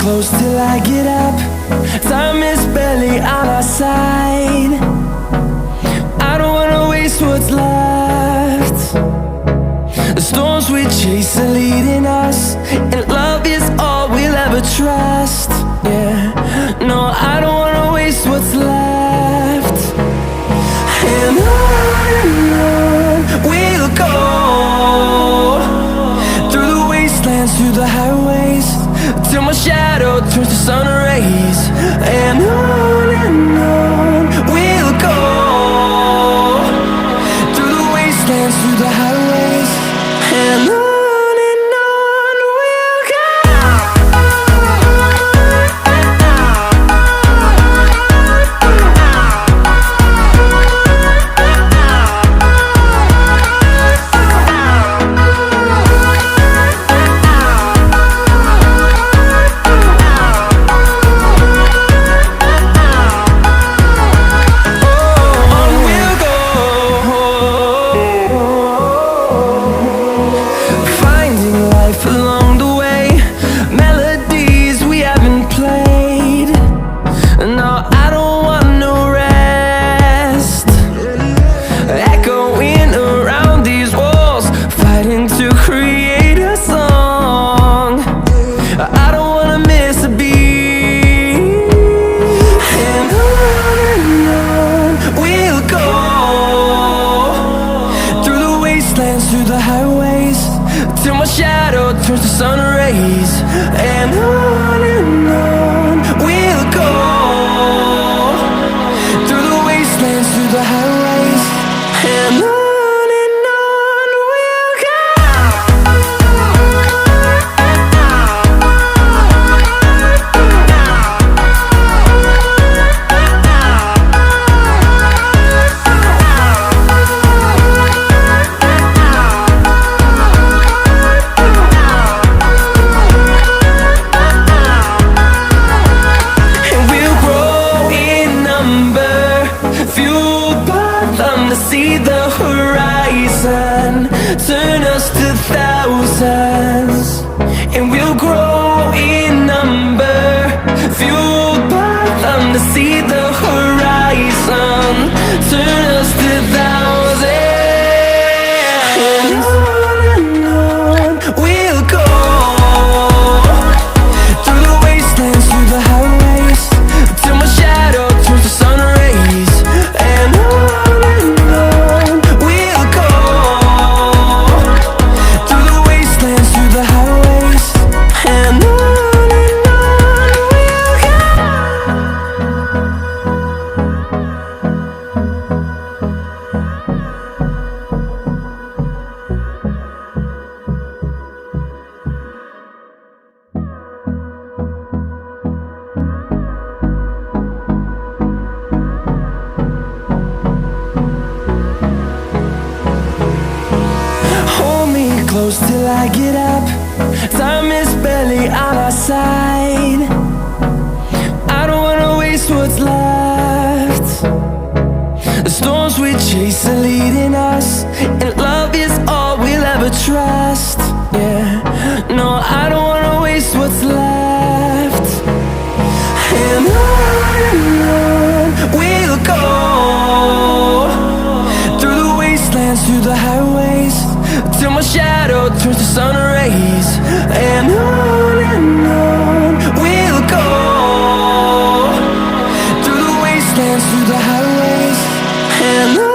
close till I get up. Time is barely on our side. I don't wanna waste what's left. The storms we chase are leading us, and love is all we'll ever trust. Yeah, no, I don't wanna waste what's left. And on we'll go, through the wastelands, through the highways, till my shadow turns to sun rays. And on we'll go, through the wastelands, through the highways, and on we'll go. Through the highways, till my shadow turns to sun rays. And on we'll go, through the wastelands, through the highways, and on we'll go. See the horizon, turn us to thousands, and we'll grow in number, fueled by them. To see the horizon, turn us to thousands, and on we'll go, through the wastelands, through the highways, till my shadow turns to sun rays. And close till I get up. Time is barely on our side. I don't wanna waste what's left. The storms we chase are leading us, and love is all we'll ever trust. Yeah, no, I don't wanna waste what's left. And on we'll go, through the wastelands, through the highways, till my shadow turns to sun rays. And on we'll go, through the wastelands, through the highways, and on.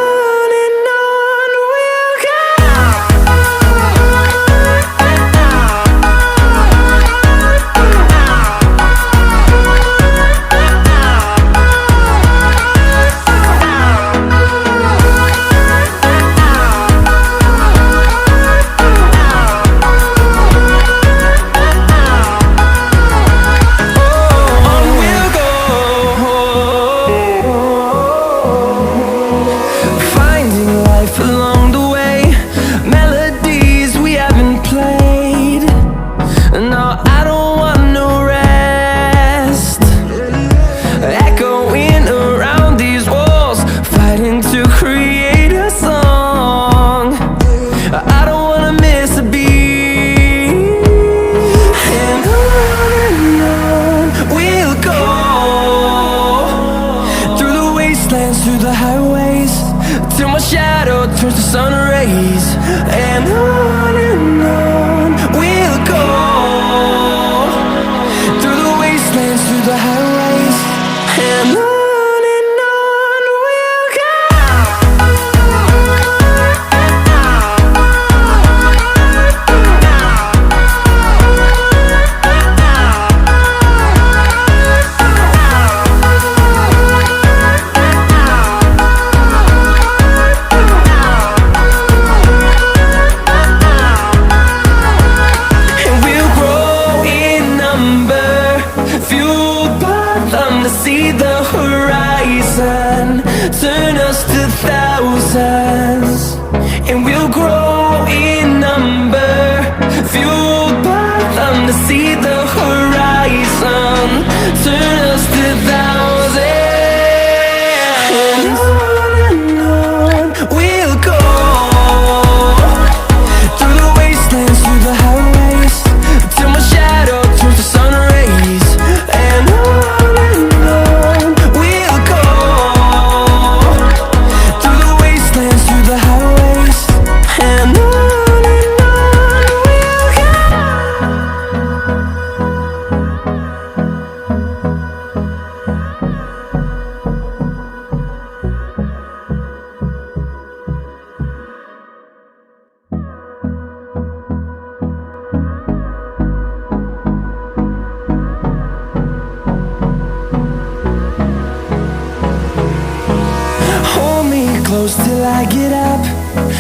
close till I get up.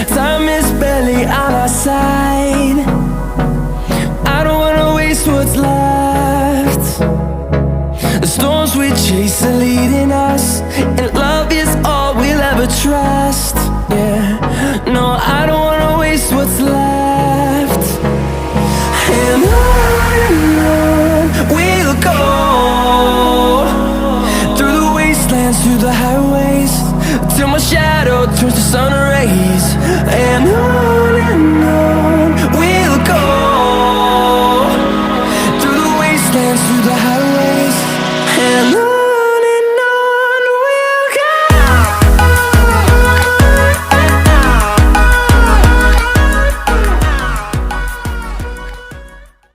Time is barely on our side. I don't wanna waste what's left. The storms we chase are leading us, and love is all we'll ever trust. Yeah, no, I don't wanna waste what's left. And on we'll go, through the wastelands, through the highways, till my shadow